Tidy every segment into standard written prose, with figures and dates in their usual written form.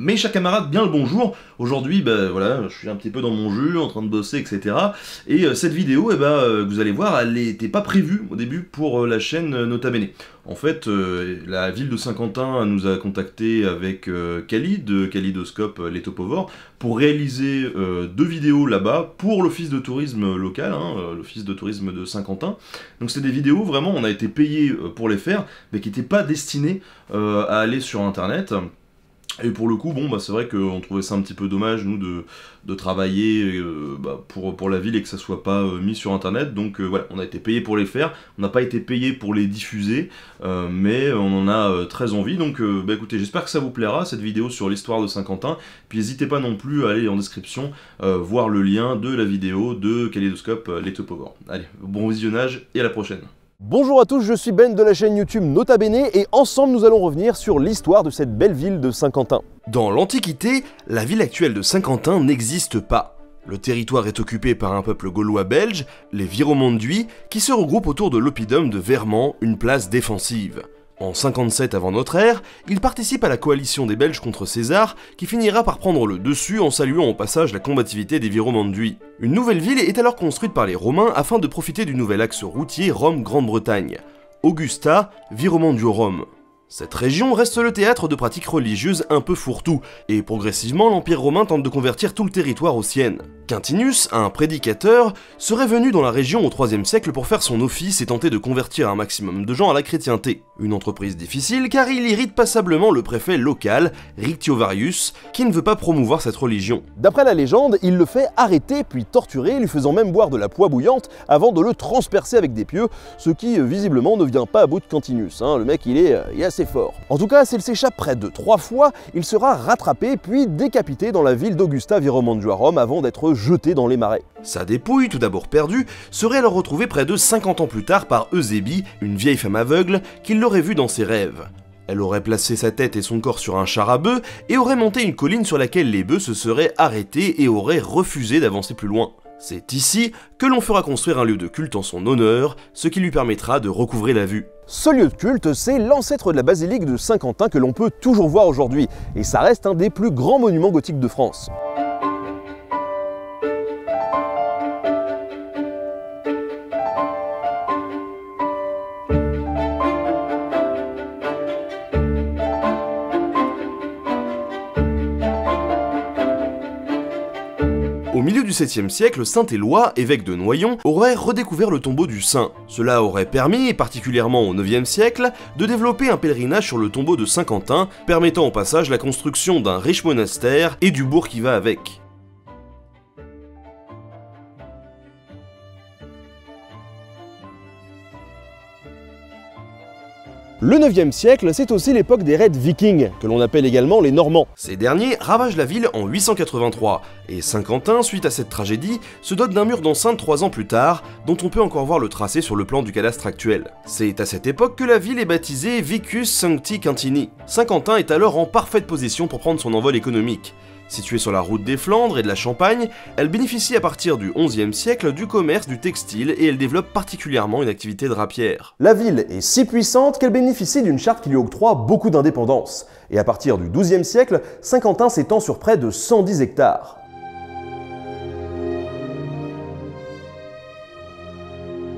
Mes chers camarades, bien le bonjour. Aujourd'hui, voilà, je suis un petit peu dans mon jus, en train de bosser, etc. Et cette vidéo, vous allez voir, elle n'était pas prévue au début pour la chaîne Nota Bene. En fait, la ville de Saint-Quentin nous a contacté avec Khalid, de Kaleidoscope Les Topovores, pour réaliser 2 vidéos là-bas pour l'office de tourisme local, l'office de tourisme de Saint-Quentin. Donc c'est des vidéos, vraiment, on a été payé pour les faire, mais qui n'étaient pas destinées à aller sur Internet. Et pour le coup, c'est vrai qu'on trouvait ça un petit peu dommage, nous, de travailler pour la ville et que ça soit pas mis sur Internet. Donc voilà, on a été payé pour les faire, on n'a pas été payé pour les diffuser, mais on en a très envie. Donc écoutez, j'espère que ça vous plaira, cette vidéo sur l'histoire de Saint-Quentin. Puis n'hésitez pas non plus à aller en description voir le lien de la vidéo de Kaleidoscope Les Topovores. Allez, bon visionnage et à la prochaine. Bonjour à tous, je suis Ben de la chaîne YouTube Nota Bene et ensemble nous allons revenir sur l'histoire de cette belle ville de Saint-Quentin. Dans l'Antiquité, la ville actuelle de Saint-Quentin n'existe pas. Le territoire est occupé par un peuple gaulois belge, les Viromanduis, qui se regroupent autour de l'oppidum de Vermand, une place défensive. En 57 avant notre ère, il participe à la coalition des Belges contre César, qui finira par prendre le dessus en saluant au passage la combativité des Viromanduis. Une nouvelle ville est alors construite par les Romains afin de profiter du nouvel axe routier Rome-Grande-Bretagne. Augusta, Viromanduorum. Cette région reste le théâtre de pratiques religieuses un peu fourre-tout, et progressivement l'Empire romain tente de convertir tout le territoire aux siennes. Quintinus, un prédicateur, serait venu dans la région au IIIe siècle pour faire son office et tenter de convertir un maximum de gens à la chrétienté. Une entreprise difficile car il irrite passablement le préfet local, Rictiovarius, qui ne veut pas promouvoir cette religion. D'après la légende, il le fait arrêter puis torturer, lui faisant même boire de la poix bouillante avant de le transpercer avec des pieux, ce qui visiblement ne vient pas à bout de Quintinus. Le mec il est assez fort. En tout cas, s'il s'échappe près de 3 fois, il sera rattrapé puis décapité dans la ville d'Augusta Viromanduorum avant d'être jeté dans les marais. Sa dépouille, tout d'abord perdue, serait alors retrouvée près de 50 ans plus tard par Eusébie, une vieille femme aveugle, qui l'aurait vue dans ses rêves. Elle aurait placé sa tête et son corps sur un char à bœufs et aurait monté une colline sur laquelle les bœufs se seraient arrêtés et auraient refusé d'avancer plus loin. C'est ici que l'on fera construire un lieu de culte en son honneur, ce qui lui permettra de recouvrer la vue. Ce lieu de culte, c'est l'ancêtre de la basilique de Saint-Quentin que l'on peut toujours voir aujourd'hui, et ça reste un des plus grands monuments gothiques de France. Au milieu du 7e siècle, saint Éloi, évêque de Noyon, aurait redécouvert le tombeau du saint. Cela aurait permis, et particulièrement au 9e siècle, de développer un pèlerinage sur le tombeau de Saint-Quentin, permettant au passage la construction d'un riche monastère et du bourg qui va avec. Le 9e siècle, c'est aussi l'époque des raids vikings, que l'on appelle également les Normands. Ces derniers ravagent la ville en 883, et Saint-Quentin, suite à cette tragédie, se dote d'un mur d'enceinte 3 ans plus tard, dont on peut encore voir le tracé sur le plan du cadastre actuel. C'est à cette époque que la ville est baptisée Vicus Sancti Quintini. Saint-Quentin est alors en parfaite position pour prendre son envol économique. Située sur la route des Flandres et de la Champagne, elle bénéficie à partir du XIe siècle du commerce du textile et elle développe particulièrement une activité drapière. La ville est si puissante qu'elle bénéficie d'une charte qui lui octroie beaucoup d'indépendance. Et à partir du XIIe siècle, Saint-Quentin s'étend sur près de 110 hectares.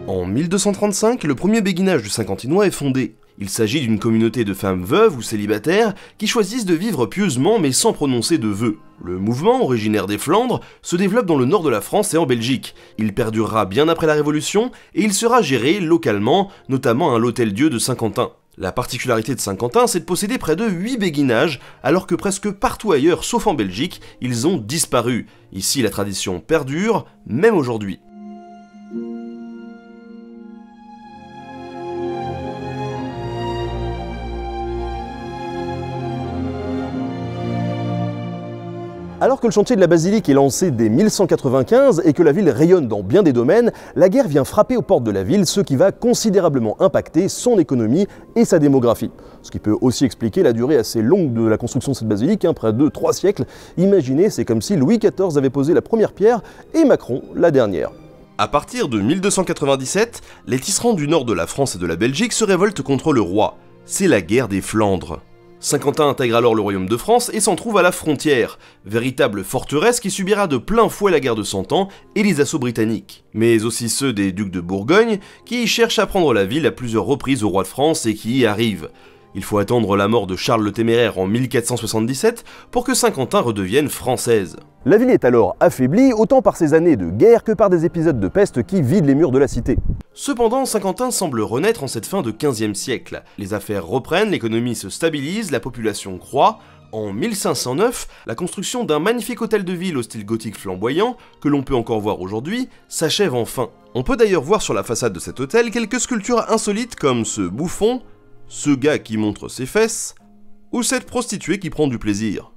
En 1235, le premier béguinage du Saint-Quentinois est fondé. Il s'agit d'une communauté de femmes veuves ou célibataires qui choisissent de vivre pieusement mais sans prononcer de vœux. Le mouvement, originaire des Flandres, se développe dans le nord de la France et en Belgique. Il perdurera bien après la Révolution et il sera géré localement, notamment à l'Hôtel-Dieu de Saint-Quentin. La particularité de Saint-Quentin, c'est de posséder près de 8 béguinages, alors que presque partout ailleurs, sauf en Belgique, ils ont disparu. Ici, la tradition perdure, même aujourd'hui. Alors que le chantier de la basilique est lancé dès 1195 et que la ville rayonne dans bien des domaines, la guerre vient frapper aux portes de la ville, ce qui va considérablement impacter son économie et sa démographie. Ce qui peut aussi expliquer la durée assez longue de la construction de cette basilique, près de 3 siècles. Imaginez, c'est comme si Louis XIV avait posé la première pierre et Macron la dernière. À partir de 1297, les tisserands du nord de la France et de la Belgique se révoltent contre le roi. C'est la guerre des Flandres. Saint-Quentin intègre alors le royaume de France et s'en trouve à la frontière, véritable forteresse qui subira de plein fouet la guerre de Cent Ans et les assauts britanniques, mais aussi ceux des ducs de Bourgogne qui cherchent à prendre la ville à plusieurs reprises au roi de France et qui y arrivent. Il faut attendre la mort de Charles le Téméraire en 1477 pour que Saint-Quentin redevienne française. La ville est alors affaiblie autant par ces années de guerre que par des épisodes de peste qui vident les murs de la cité. Cependant, Saint-Quentin semble renaître en cette fin de XVe siècle. Les affaires reprennent, l'économie se stabilise, la population croît. En 1509, la construction d'un magnifique hôtel de ville au style gothique flamboyant, que l'on peut encore voir aujourd'hui, s'achève enfin. On peut d'ailleurs voir sur la façade de cet hôtel quelques sculptures insolites comme ce bouffon, ce gars qui montre ses fesses, ou cette prostituée qui prend du plaisir.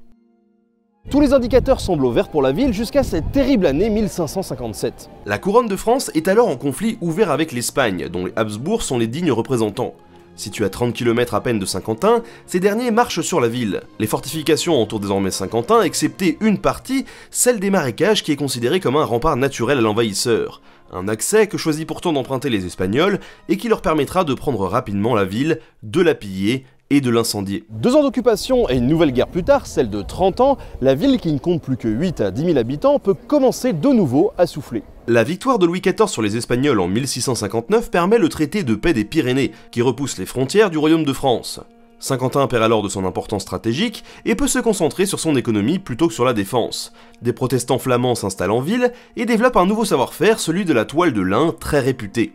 Tous les indicateurs semblent au vert pour la ville jusqu'à cette terrible année 1557. La couronne de France est alors en conflit ouvert avec l'Espagne, dont les Habsbourg sont les dignes représentants. Situés à 30 km à peine de Saint-Quentin, ces derniers marchent sur la ville. Les fortifications entourent désormais Saint-Quentin, excepté une partie, celle des marécages qui est considérée comme un rempart naturel à l'envahisseur. Un accès que choisit pourtant d'emprunter les Espagnols et qui leur permettra de prendre rapidement la ville, de la piller et de l'incendier. 2 ans d'occupation et une nouvelle guerre plus tard, celle de 30 ans, la ville qui ne compte plus que 8 à 10 000 habitants peut commencer de nouveau à souffler. La victoire de Louis XIV sur les Espagnols en 1659 permet le traité de paix des Pyrénées, qui repousse les frontières du royaume de France. Saint-Quentin perd alors de son importance stratégique et peut se concentrer sur son économie plutôt que sur la défense. Des protestants flamands s'installent en ville et développent un nouveau savoir-faire, celui de la toile de lin, très réputé.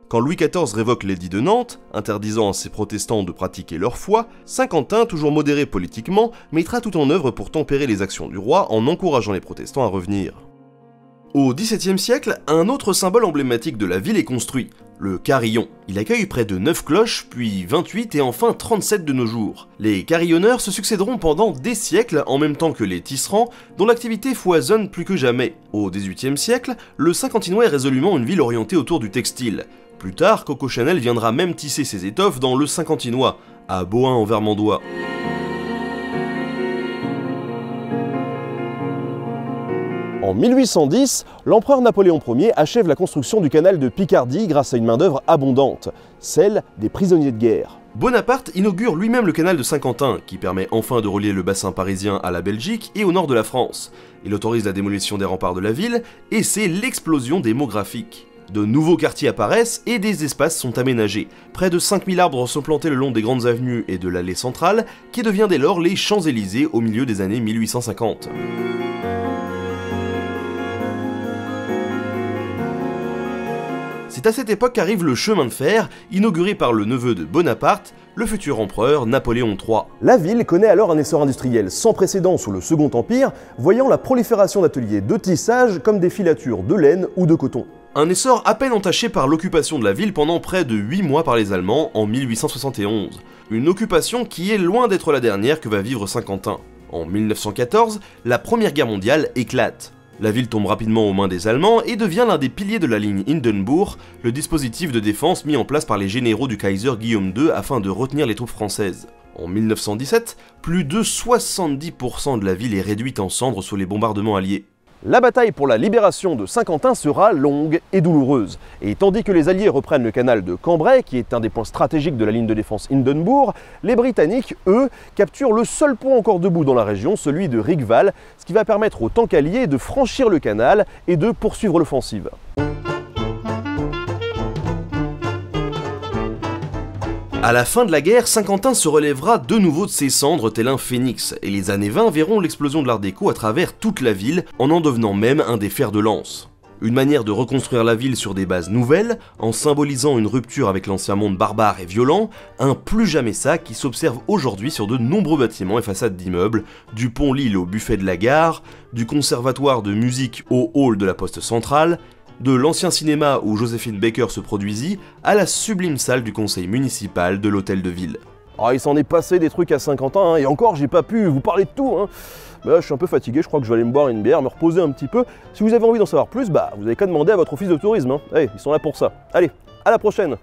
Quand Louis XIV révoque l'édit de Nantes, interdisant à ces protestants de pratiquer leur foi, Saint-Quentin, toujours modéré politiquement, mettra tout en œuvre pour tempérer les actions du roi en encourageant les protestants à revenir. Au XVIIe siècle, un autre symbole emblématique de la ville est construit, le carillon. Il accueille près de 9 cloches, puis 28 et enfin 37 de nos jours. Les carillonneurs se succéderont pendant des siècles en même temps que les tisserands, dont l'activité foisonne plus que jamais. Au XVIIIe siècle, le Saint-Quentinois est résolument une ville orientée autour du textile. Plus tard, Coco Chanel viendra même tisser ses étoffes dans le Saint-Quentinois, à Bohain en Vermandois. En 1810, l'empereur Napoléon Ier achève la construction du canal de Picardie grâce à une main-d'œuvre abondante, celle des prisonniers de guerre. Bonaparte inaugure lui-même le canal de Saint-Quentin, qui permet enfin de relier le bassin parisien à la Belgique et au nord de la France. Il autorise la démolition des remparts de la ville, et c'est l'explosion démographique. De nouveaux quartiers apparaissent et des espaces sont aménagés. Près de 5000 arbres sont plantés le long des grandes avenues et de l'allée centrale, qui devient dès lors les Champs-Élysées au milieu des années 1850. C'est à cette époque qu'arrive le chemin de fer, inauguré par le neveu de Bonaparte, le futur empereur Napoléon III. La ville connaît alors un essor industriel sans précédent sous le Second Empire, voyant la prolifération d'ateliers de tissage comme des filatures de laine ou de coton. Un essor à peine entaché par l'occupation de la ville pendant près de 8 mois par les Allemands en 1871. Une occupation qui est loin d'être la dernière que va vivre Saint-Quentin. En 1914, la Première Guerre mondiale éclate. La ville tombe rapidement aux mains des Allemands et devient l'un des piliers de la ligne Hindenburg, le dispositif de défense mis en place par les généraux du Kaiser Guillaume II afin de retenir les troupes françaises. En 1917, plus de 70% de la ville est réduite en cendres sous les bombardements alliés. La bataille pour la libération de Saint-Quentin sera longue et douloureuse. Et tandis que les Alliés reprennent le canal de Cambrai, qui est un des points stratégiques de la ligne de défense Hindenburg, les Britanniques, eux, capturent le seul pont encore debout dans la région, celui de Rigval, ce qui va permettre aux tanks alliés de franchir le canal et de poursuivre l'offensive. À la fin de la guerre, Saint-Quentin se relèvera de nouveau de ses cendres tel un phénix, et les années 20 verront l'explosion de l'art déco à travers toute la ville, en devenant même un des fers de lance. Une manière de reconstruire la ville sur des bases nouvelles, en symbolisant une rupture avec l'ancien monde barbare et violent, un plus jamais ça qui s'observe aujourd'hui sur de nombreux bâtiments et façades d'immeubles, du pont Lille au buffet de la gare, du conservatoire de musique au hall de la poste centrale, de l'ancien cinéma où Joséphine Baker se produisit, à la sublime salle du conseil municipal de l'hôtel de ville. Ah, il s'en est passé des trucs à Saint-Quentin, hein, et encore j'ai pas pu vous parler de tout. Hein. Bah, je suis un peu fatigué, je crois que je vais aller me boire une bière, me reposer un petit peu. Si vous avez envie d'en savoir plus, vous avez qu'à demander à votre office de tourisme. Hein. Allez, ils sont là pour ça. Allez, à la prochaine.